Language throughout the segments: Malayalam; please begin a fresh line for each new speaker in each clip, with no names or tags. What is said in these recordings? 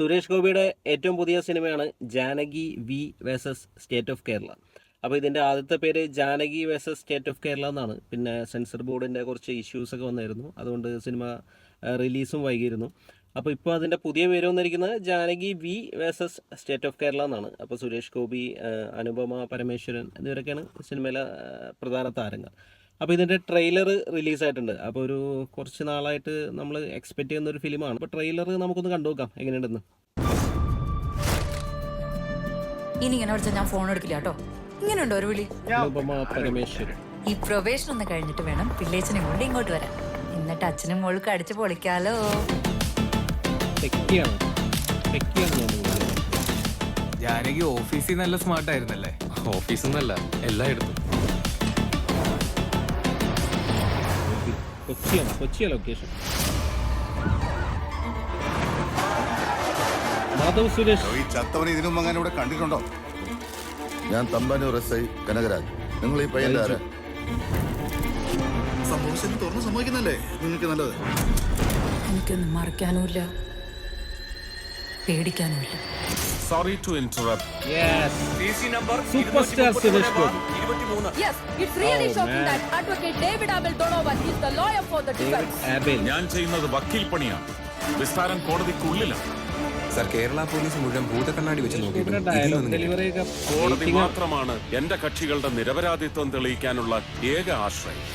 സുരേഷ് ഗോപിയുടെ ഏറ്റവും പുതിയ സിനിമയാണ് Janaki V versus state of Kerala. അപ്പോൾ ഇതിൻ്റെ ആദ്യത്തെ പേര് Janaki versus state of Kerala എന്നാണ്. പിന്നെ സെൻസർ ബോർഡിൻ്റെ കുറച്ച് ഇഷ്യൂസൊക്കെ വന്നായിരുന്നു, അതുകൊണ്ട് സിനിമ റിലീസും വൈകിയിരുന്നു. അപ്പോൾ ഇപ്പോൾ അതിൻ്റെ പുതിയ പേര് വന്നിരിക്കുന്നത് Janaki V versus state of Kerala എന്നാണ്. അപ്പോൾ സുരേഷ് ഗോപി, അനുപമ പരമേശ്വരൻ എന്നിവരൊക്കെയാണ് സിനിമയിലെ പ്രധാന താരങ്ങൾ. അപ്പോൾ ഇതിൻ്റെ ട്രെയിലർ റിലീസായിട്ടുണ്ട്. അപ്പോൾ ഒരു കുറച്ച് നാളായിട്ട് നമ്മൾ എക്സ്പെക്ട് ചെയ്യുന്ന ഒരു ഫിലിമാണ്. അപ്പോൾ ട്രെയിലർ നമുക്കൊന്ന് കണ്ടു നോക്കാം എങ്ങനെയുണ്ടെന്ന്.
ഇനി ഇങ്ങനെ വിളിച്ചാൽ ഞാൻ ഫോൺ എടുക്കില്ല കേട്ടോ. ഇങ്ങനെയുണ്ടോ ഒരു വിളി?
പരമേശ്വരൻ,
ഈ പ്രൊബേഷൻ ഒന്ന് കഴിഞ്ഞിട്ട് വേണം പിള്ളേച്ചനെ കൊണ്ട് ഇങ്ങോട്ട് വരാൻ. എന്നിട്ട് അച്ഛനും മോൾക്ക് അടിച്ചു പൊളിക്കാലോ.
ജാനകി ഓഫീസിൽ നല്ല സ്മാർട്ട് ആയിരുന്നല്ലേ?
ഓഫീസിൽ നിന്നല്ല, എല്ലായിടത്തും.
കൊച്ചിയ ലൊക്കേഷൻ. മാധവ് സുരേഷ്.
ഈ ചത്തവനെ ഇതിനും അങ്ങനെ ഇവിടെ കണ്ടിട്ടുണ്ടോ?
ഞാൻ തമ്പാനൂർ SI കനകരാജ്. നിങ്ങൾ ഈ പയ്യന്റെ ആരാ?
സംഭവിച്ചത് തുറന്ന് സമ്മതിക്കുന്നല്ലേ നിങ്ങൾക്ക് നല്ലത്?
എനിക്കൊന്നും മറക്കാനുമില്ല, പേടിക്കാനുമില്ല.
Sorry to interrupt.
Yes.
CC number
Superstar Suresh Gopi.
23.
Yes, it's really
Oh,
shocking
man.
that Advocate David Abel Donovan is the lawyer for the defense.
ഞാൻ ചെയ്യുന്നത് വക്കീൽ പണിയാണ്. വിസ്താരം കോടതിക്കുള്ളിലാണ്.
സർ, കേരള പോലീസ് മുഴുവൻ ഭൂതക്കണ്ണാടി വെച്ച് നോക്കിയിട്ടും
കോടതി മാത്രമാണ് എന്റെ കക്ഷികളുടെ നിരപരാധിത്വം തെളിയിക്കാനുള്ള ഏക ആശ്രയം.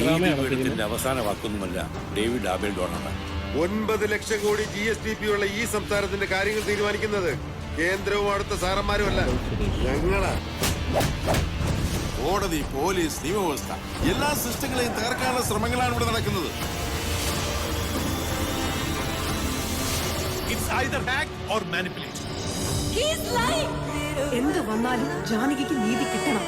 നീതിപീഠത്തിന്റെ അവസാന വാക്കൊന്നുമല്ല David Abel Donovan.
9 lakh crore GSDP ഉള്ള ഈ സംസ്ഥാനത്തിന്റെ കാര്യങ്ങൾ തീരുമാനിക്കുന്നത് കേന്ദ്രവും അടുത്ത സാറന്മാരുമല്ല, ഞങ്ങളാ.
കോടതി, പോലീസ്, നിയമവ്യവസ്ഥ എല്ലാ സിസ്റ്റങ്ങളെയും തകർക്കാനുള്ള ശ്രമങ്ങളാണ് ഇവിടെ നടക്കുന്നത്.
എന്ത് വന്നാലും ജാനകിക്ക് നീതി കിട്ടണം.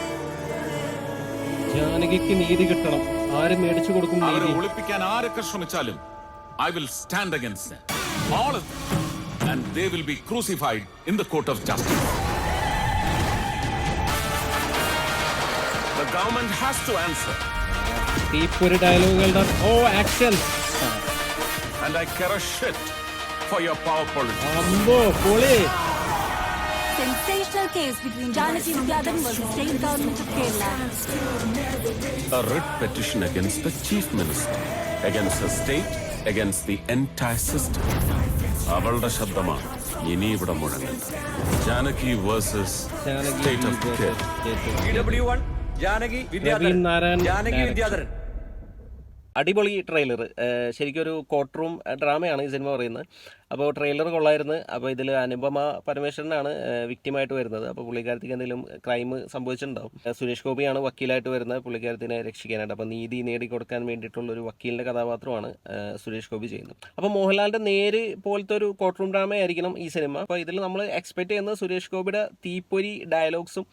ജാനകിക്ക് നീതി കിട്ടണം. ആര് മേടിച്ചു കൊടുക്കും
അവരെ
നീതി?
ഒളിപ്പിക്കാൻ ആരൊക്കെ ശ്രമിച്ചാലും I will stand against them, all of them, and they will be crucified in the court of justice. The government has to answer.
തീപ്പൊരി ഡയലോഗുകളുടെ action.
And I care a shit for your power politics.
അമ്പോ പൊളി.
Sensational case between Janaki Vidyadharan versus State Government of Kerala.
A writ petition against the chief minister, against the state, against the entire system. അവളുടെ ശബ്ദമാണ് ഇനി ഇവിടെ മുഴങ്ങുന്നത്. Janaki versus state of Kerala.
Praveen Narayan. അടിപൊളി ട്രെയിലർ. ശരിക്കും ഒരു കോർട്ട് റൂം ഡ്രാമയാണ് ഈ സിനിമ പറയുന്നത്. അപ്പോൾ ട്രെയിലർ കൊള്ളായിരുന്നു. അപ്പോൾ ഇതിൽ അനുപമ പരമേശ്വരനാണ് വിക്റ്റിമായിട്ട് വരുന്നത്. അപ്പോൾ പുള്ളിക്കാരത്തിക്ക് എന്തെങ്കിലും ക്രൈം സംഭവിച്ചിട്ടുണ്ടാവും. സുരേഷ് ഗോപിയാണ് വക്കീലായിട്ട് വരുന്നത് പുള്ളിക്കാരത്തിനെ രക്ഷിക്കാനായിട്ട്. അപ്പോൾ നീതി നേടിക്കൊടുക്കാൻ വേണ്ടിയിട്ടുള്ള ഒരു വക്കീലിൻ്റെ കഥാപാത്രമാണ് സുരേഷ് ഗോപി ചെയ്യുന്നത്. അപ്പോൾ മോഹൻലാലിൻ്റെ നേര് പോലത്തെ ഒരു കോർട്ട് റൂം ഡ്രാമ ആയിരിക്കണം ഈ സിനിമ. അപ്പോൾ ഇതിൽ നമ്മൾ എക്സ്പെക്ട് ചെയ്യുന്നത് സുരേഷ് ഗോപിയുടെ തീപ്പൊരി ഡയലോഗ്സും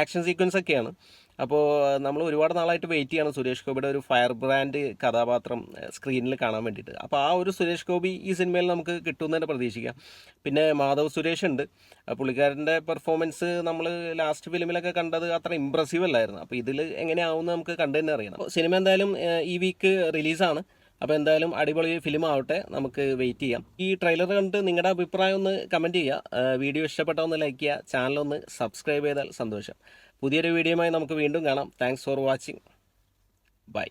ആക്ഷൻ സീക്വൻസൊക്കെയാണ്. അപ്പോൾ നമ്മൾ ഒരുപാട് നാളായിട്ട് വെയിറ്റ് ചെയ്യണം സുരേഷ് ഗോപിയുടെ ഒരു ഫയർ ബ്രാൻഡ് കഥാപാത്രം സ്ക്രീനിൽ കാണാൻ വേണ്ടിയിട്ട്. അപ്പോൾ ആ ഒരു സുരേഷ് ഗോപി ഈ സിനിമയിൽ നമുക്ക് കിട്ടുമെന്ന് തന്നെ പ്രതീക്ഷിക്കാം. പിന്നെ മാധവ് സുരേഷ് ഉണ്ട്. പുള്ളിക്കാരൻ്റെ പെർഫോമൻസ് നമ്മൾ ലാസ്റ്റ് ഫിലിമിലൊക്കെ കണ്ടത് അത്ര ഇമ്പ്രസീവ് അല്ലായിരുന്നു. അപ്പോൾ ഇതിൽ എങ്ങനെയാവുമെന്ന് നമുക്ക് കണ്ടു തന്നെ അറിയണം. അപ്പോൾ സിനിമ എന്തായാലും ഈ വീക്ക് റിലീസാണ്. അപ്പോൾ എന്തായാലും അടിപൊളി ഫിലിം ആവട്ടെ, നമുക്ക് വെയിറ്റ് ചെയ്യാം. ഈ ട്രെയിലർ കണ്ടിട്ട് നിങ്ങളുടെ അഭിപ്രായം ഒന്ന് കമൻറ്റ് ചെയ്യുക. വീഡിയോ ഇഷ്ടപ്പെട്ടാൽ ഒന്ന് ലൈക്ക് ചെയ്യുക, ചാനലൊന്ന് സബ്സ്ക്രൈബ് ചെയ്താൽ സന്തോഷം. പുതിയൊരു വീഡിയോയുമായി നമുക്ക് വീണ്ടും കാണാം. Thanks for watching. ബൈ.